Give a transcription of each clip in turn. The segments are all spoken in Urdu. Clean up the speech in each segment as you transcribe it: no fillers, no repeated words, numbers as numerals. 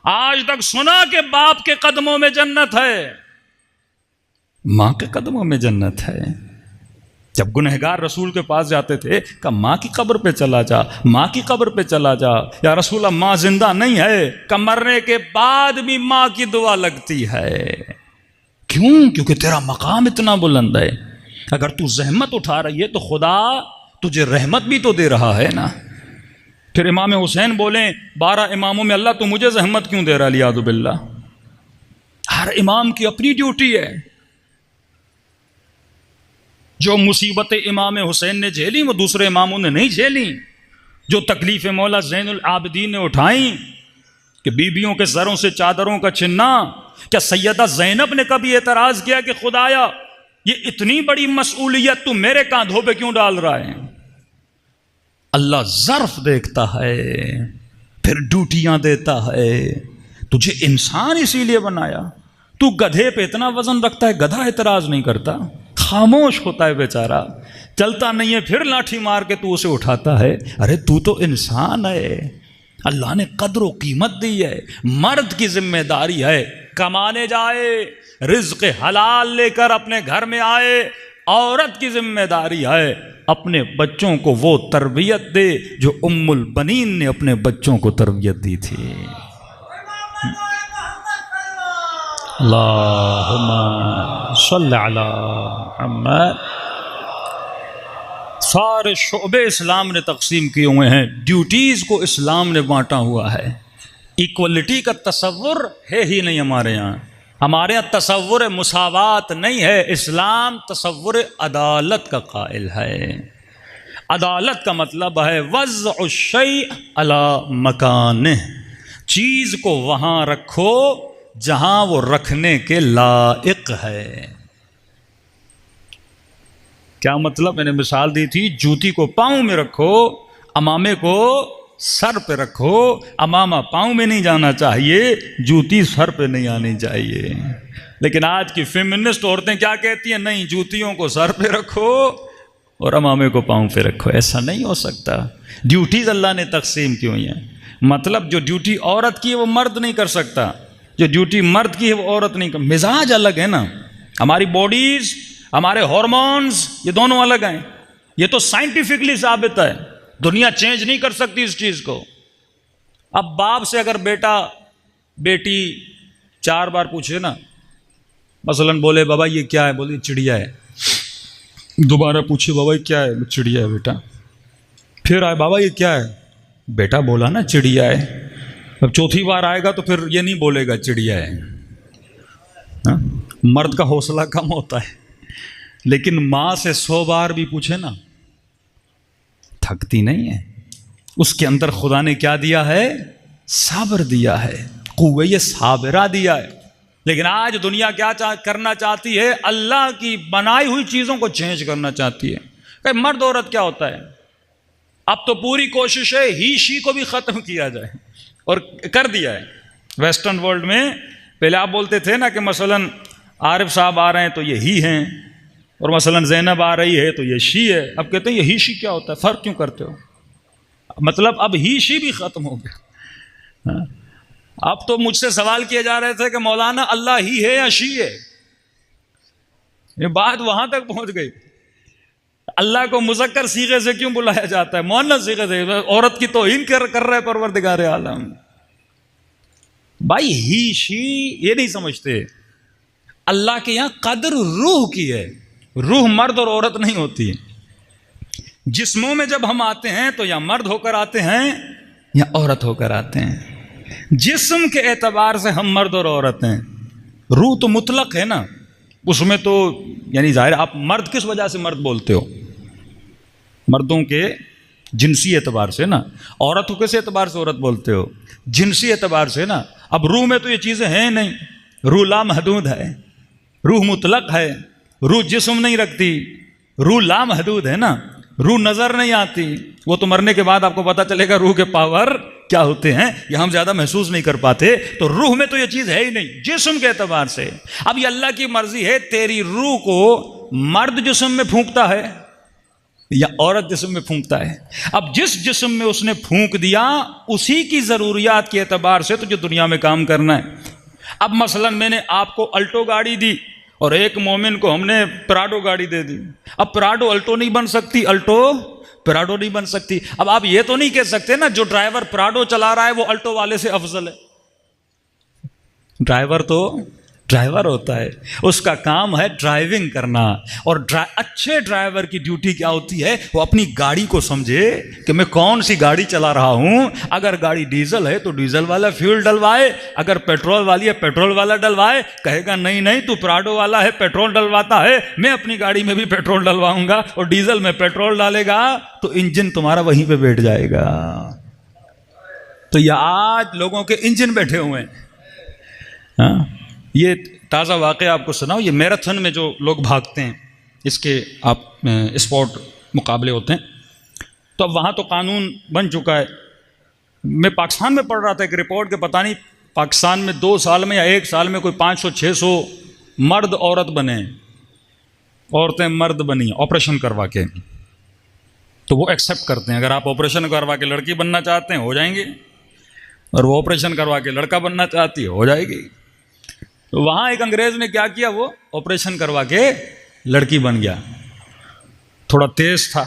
آج تک سنا کہ باپ کے قدموں میں جنت ہے، ماں کے قدموں میں جنت ہے۔ جب گنہگار رسول کے پاس جاتے تھے کہ ماں کی قبر پہ چلا جا، ماں کی قبر پہ چلا جا، یا رسول اللہ ماں زندہ نہیں ہے، کہ مرنے کے بعد بھی ماں کی دعا لگتی ہے۔ کیوں؟ کیونکہ تیرا مقام اتنا بلند ہے، اگر تو زحمت اٹھا رہی ہے تو خدا تجھے رحمت بھی تو دے رہا ہے نا۔ پھر امام حسین بولیں 12 اماموں میں اللہ تو مجھے زحمت کیوں دے رہا، لیاذ باللہ۔ ہر امام کی اپنی ڈیوٹی ہے، جو مصیبت امام حسین نے جھیلی وہ دوسرے اماموں نے نہیں جھیلی، جو تکلیف مولا زین العابدین نے اٹھائیں کہ بیویوں کے سروں سے چادروں کا چھننا، کیا سیدہ زینب نے کبھی اعتراض کیا کہ خدایا یہ اتنی بڑی مسئولیت تو میرے کاندھوں پہ کیوں ڈال رہا ہے؟ اللہ ظرف دیکھتا ہے، پھر ڈیوٹیاں دیتا ہے۔ تجھے انسان اسی لیے بنایا، تو گدھے پہ اتنا وزن رکھتا ہے، گدھا اعتراض نہیں کرتا، خاموش ہوتا ہے بیچارہ، چلتا نہیں ہے، پھر لاٹھی مار کے تو اسے اٹھاتا ہے۔ ارے تو تو انسان ہے، اللہ نے قدر و قیمت دی ہے۔ مرد کی ذمہ داری ہے کمانے جائے، رزق حلال لے کر اپنے گھر میں آئے، عورت کی ذمہ داری ہے اپنے بچوں کو وہ تربیت دے جو ام البنین نے اپنے بچوں کو تربیت دی تھی۔ اللہم صلی علی محمد۔ سارے شعبے اسلام نے تقسیم کیے ہوئے ہیں، ڈیوٹیز کو اسلام نے بانٹا ہوا ہے۔ ایکولیٹی کا تصور ہے ہی نہیں ہمارے یہاں، ہمارے یہاں تصور مساوات نہیں ہے، اسلام تصور عدالت کا قائل ہے۔ عدالت کا مطلب ہے وضع الشیء علی مکانہ، چیز کو وہاں رکھو جہاں وہ رکھنے کے لائق ہے۔ کیا مطلب؟ میں نے مثال دی تھی، جوتی کو پاؤں میں رکھو، امامے کو سر پہ رکھو۔ امامہ پاؤں میں نہیں جانا چاہیے، جوتی سر پہ نہیں آنی چاہیے۔ لیکن آج کی فیمنسٹ عورتیں کیا کہتی ہیں؟ نہیں، جوتیوں کو سر پہ رکھو اور امامے کو پاؤں پہ رکھو۔ ایسا نہیں ہو سکتا، ڈیوٹیز اللہ نے تقسیم کی ہوئی ہیں۔ مطلب جو ڈیوٹی عورت کی ہے وہ مرد نہیں کر سکتا، جو ڈیوٹی مرد کی ہے وہ عورت نہیں کر۔ مزاج الگ ہے نا، ہماری باڈیز، ہمارے ہارمونز، یہ دونوں الگ ہیں۔ یہ تو سائنٹیفکلی ثابت ہے، دنیا چینج نہیں کر سکتی اس چیز کو۔ اب باپ سے اگر بیٹا بیٹی 4 بار پوچھے نا، مثلا بولے بابا یہ کیا ہے، بولے چڑیا ہے، دوبارہ پوچھے بابا یہ کیا ہے، چڑیا ہے بیٹا، پھر آئے بابا یہ کیا ہے، بیٹا بولا نا چڑیا ہے، اب چوتھی بار آئے گا تو پھر یہ نہیں بولے گا چڑیا ہے۔ مرد کا حوصلہ کم ہوتا ہے، لیکن ماں سے 100 بار بھی پوچھے نا تھکتی نہیں ہے۔ اس کے اندر خدا نے کیا دیا ہے؟ صبر دیا ہے، قوت صابرہ دیا ہے۔ لیکن آج دنیا کیا کرنا چاہتی ہے؟ اللہ کی بنائی ہوئی چیزوں کو چینج کرنا چاہتی ہے۔ کہ مرد عورت کیا ہوتا ہے؟ اب تو پوری کوشش ہے ہی شی کو بھی ختم کیا جائے، اور کر دیا ہے ویسٹرن ورلڈ میں۔ پہلے آپ بولتے تھے نا کہ مثلا عارف صاحب آ رہے ہیں تو یہ ہی ہیں، اور مثلا زینب آ رہی ہے تو یہ شی ہے۔ اب کہتے ہیں یہ ہی شی کیا ہوتا ہے، فرق کیوں کرتے ہو؟ مطلب اب ہی شی بھی ختم ہو گیا۔ اب تو مجھ سے سوال کیے جا رہے تھے کہ مولانا اللہ ہی ہے یا شی ہے؟ یہ بات وہاں تک پہنچ گئی، اللہ کو مذکر صیغے سے کیوں بلایا جاتا ہے، مؤنث صیغے سے؟ عورت کی توہین کر رہا ہے پروردگار عالم۔ بھائی ہی شی یہ نہیں سمجھتے، اللہ کے یہاں قدر روح کی ہے، روح مرد اور عورت نہیں ہوتی ہے۔ جسموں میں جب ہم آتے ہیں تو یا مرد ہو کر آتے ہیں یا عورت ہو کر آتے ہیں۔ جسم کے اعتبار سے ہم مرد اور عورت ہیں، روح تو مطلق ہے نا، اس میں تو یعنی ظاہر آپ مرد کس وجہ سے مرد بولتے ہو؟ مردوں کے جنسی اعتبار سے نا، عورت کو کس اعتبار سے عورت بولتے ہو؟ جنسی اعتبار سے نا۔ اب روح میں تو یہ چیزیں ہیں نہیں، روح لامحدود ہے، روح مطلق ہے، روح جسم نہیں رکھتی، روح لامحدود ہے نا، روح نظر نہیں آتی۔ وہ تو مرنے کے بعد آپ کو پتہ چلے گا روح کے پاور کیا ہوتے ہیں، یہ ہم زیادہ محسوس نہیں کر پاتے۔ تو روح میں تو یہ چیز ہے ہی نہیں جسم کے اعتبار سے۔ اب یہ اللہ کی مرضی ہے، تیری روح کو مرد جسم میں پھونکتا ہے یا عورت جسم میں پھونکتا ہے. اب جس جسم میں اس نے پھونک دیا اسی کی ضروریات کے اعتبار سے تو جو دنیا میں کام کرنا ہے. اب مثلا میں نے آپ کو الٹو گاڑی دی اور ایک مومن کو ہم نے پراڈو گاڑی دے دی. اب پراڈو الٹو نہیں بن سکتی، الٹو پراڈو نہیں بن سکتی. اب آپ یہ تو نہیں کہہ سکتے نا جو ڈرائیور پراڈو چلا رہا ہے وہ الٹو والے سے افضل ہے. ڈرائیور تو ڈرائیور ہوتا ہے، اس کا کام ہے ڈرائیونگ کرنا. اور اچھے ڈرائیور کی ڈیوٹی کیا ہوتی ہے؟ وہ اپنی گاڑی کو سمجھے کہ میں کون سی گاڑی چلا رہا ہوں. اگر گاڑی ڈیزل ہے تو ڈیزل والا فیول ڈلوائے، اگر پیٹرول والی ہے پیٹرول والا ڈلوائے. کہے گا نہیں نہیں تو پراڈو والا ہے پیٹرول ڈلواتا ہے، میں اپنی گاڑی میں بھی پیٹرول ڈلواؤں گا اور ڈیزل میں پیٹرول ڈالے گا تو انجن تمہارا وہیں پہ بیٹھ جائے گا. تو یہ آج لوگوں کے انجن بیٹھے ہوئے ہیں. ہاں یہ تازہ واقعہ آپ کو سناؤ. یہ میراتھن میں جو لوگ بھاگتے ہیں اس کے آپ اسپورٹ مقابلے ہوتے ہیں تو اب وہاں تو قانون بن چکا ہے. میں پاکستان میں پڑھ رہا تھا ایک رپورٹ کہ پتہ نہیں پاکستان میں 2 سال میں یا 1 سال میں کوئی 500-600 مرد عورت بنے، عورتیں مرد بنی آپریشن کروا کے. تو وہ ایکسیپٹ کرتے ہیں اگر آپ آپریشن کروا کے لڑکی بننا چاہتے ہیں ہو جائیں گے، اور وہ آپریشن کروا کے لڑکا بننا چاہتی ہے ہو جائے گی. تو وہاں ایک انگریز نے کیا کیا، وہ آپریشن کروا کے لڑکی بن گیا. تھوڑا تیز تھا،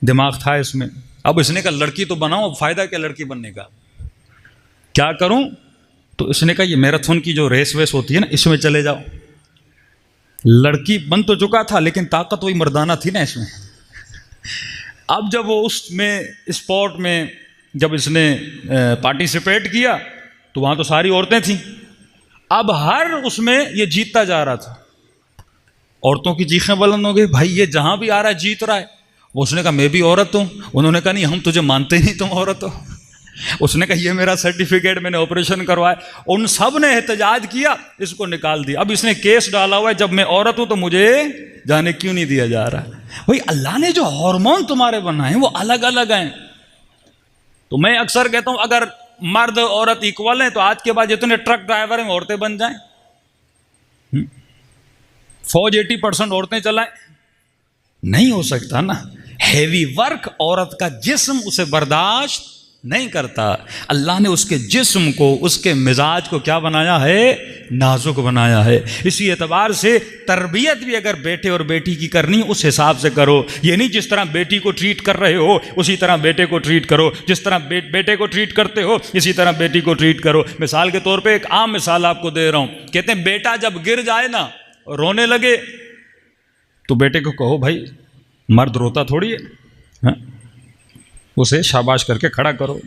دماغ تھا اس میں. اب اس نے کہا لڑکی تو بناؤ، فائدہ کیا لڑکی بننے کا، کیا کروں؟ تو اس نے کہا یہ میراتھن کی جو ریس ویس ہوتی ہے نا اس میں چلے جاؤ. لڑکی بن تو چکا تھا لیکن طاقت وہی مردانہ تھی نا اس میں. اب جب وہ اس میں اسپورٹ میں جب اس نے پارٹیسپیٹ کیا تو وہاں تو ساری عورتیں تھیں. اب ہر اس میں یہ جیتتا جا رہا تھا. عورتوں کی چیخیں بلند ہو گئی، بھائی یہ جہاں بھی آ رہا ہے جیت رہا ہے. اس نے کہا میں بھی عورت ہوں. انہوں نے کہا نہیں ہم تجھے مانتے نہیں تم عورت ہو. اس نے کہا یہ میرا سرٹیفکیٹ میں نے آپریشن کروایا. ان سب نے احتجاج کیا، اس کو نکال دیا. اب اس نے کیس ڈالا ہوا ہے جب میں عورت ہوں تو مجھے جانے کیوں نہیں دیا جا رہا. بھائی اللہ نے جو ہارمون تمہارے بنائے ہیں وہ الگ الگ ہیں. تو میں اکثر کہتا ہوں اگر مرد عورت ایکول ہیں تو آج کے بعد جتنے ٹرک ڈرائیور ہیں عورتیں بن جائیں، فوج 80% عورتیں چلائیں. نہیں ہو سکتا نا. ہیوی ورک عورت کا جسم اسے برداشت نہیں کرتا. اللہ نے اس کے جسم کو اس کے مزاج کو کیا بنایا ہے؟ نازک بنایا ہے. اسی اعتبار سے تربیت بھی اگر بیٹے اور بیٹی کی کرنی اس حساب سے کرو. یہ نہیں جس طرح بیٹی کو ٹریٹ کر رہے ہو اسی طرح بیٹے کو ٹریٹ کرو، جس طرح بیٹے کو ٹریٹ کرتے ہو اسی طرح بیٹی کو ٹریٹ کرو. مثال کے طور پہ ایک عام مثال آپ کو دے رہا ہوں. کہتے ہیں بیٹا جب گر جائے نا رونے لگے تو بیٹے کو کہو بھائی مرد روتا تھوڑی ہے، اسے شاباش کر کے کھڑا کرو.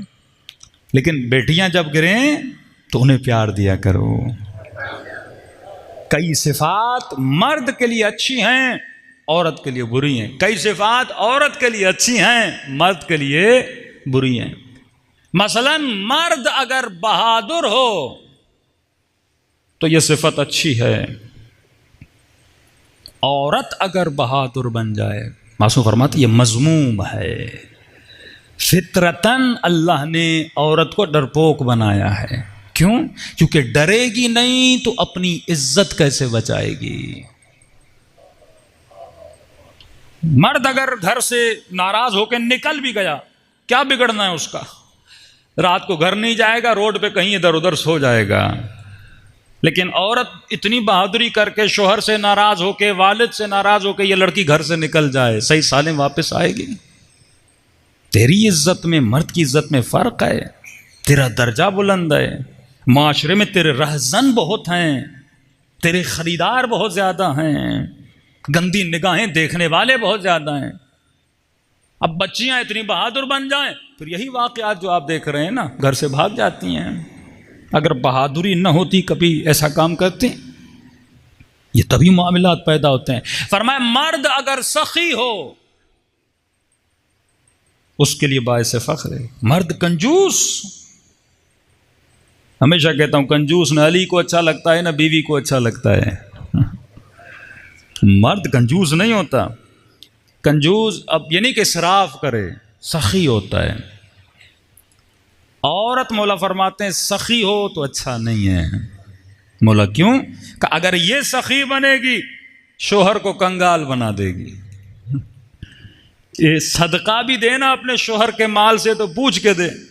لیکن بیٹیاں جب گریں تو انہیں پیار دیا کرو. کئی صفات مرد کے لیے اچھی ہیں عورت کے لیے بری ہیں، کئی صفات عورت کے لیے اچھی ہیں مرد کے لیے بری ہیں. مثلا مرد اگر بہادر ہو تو یہ صفت اچھی ہے. عورت اگر بہادر بن جائے معصوم فرماتے یہ مذموم ہے. فطرتاً اللہ نے عورت کو ڈرپوک بنایا ہے. کیوں؟ کیونکہ ڈرے گی نہیں تو اپنی عزت کیسے بچائے گی. مرد اگر گھر سے ناراض ہو کے نکل بھی گیا کیا بگڑنا ہے اس کا؟ رات کو گھر نہیں جائے گا، روڈ پہ کہیں ادھر ادھر سو جائے گا. لیکن عورت اتنی بہادری کر کے شوہر سے ناراض ہو کے والد سے ناراض ہو کے یہ لڑکی گھر سے نکل جائے صحیح سالم واپس آئے گی. تیری عزت میں مرد کی عزت میں فرق ہے. تیرا درجہ بلند ہے، معاشرے میں تیرے رہزن بہت ہیں، تیرے خریدار بہت زیادہ ہیں، گندی نگاہیں دیکھنے والے بہت زیادہ ہیں. اب بچیاں اتنی بہادر بن جائیں پھر یہی واقعات جو آپ دیکھ رہے ہیں نا گھر سے بھاگ جاتی ہیں. اگر بہادری نہ ہوتی کبھی ایسا کام کرتے؟ یہ تبھی معاملات پیدا ہوتے ہیں. فرمایا مرد اگر سخی ہو اس کے لیے باعث فخر ہے. مرد کنجوس، ہمیشہ کہتا ہوں کنجوس نہ علی کو اچھا لگتا ہے نہ بیوی کو اچھا لگتا ہے. مرد کنجوس نہیں ہوتا. کنجوس اب یہ نہیں کہ اسراف کرے، سخی ہوتا ہے. عورت مولا فرماتے ہیں سخی ہو تو اچھا نہیں ہے. مولا کیوں؟ کہ اگر یہ سخی بنے گی شوہر کو کنگال بنا دے گی. یہ صدقہ بھی دینا اپنے شوہر کے مال سے تو پوچھ کے دے.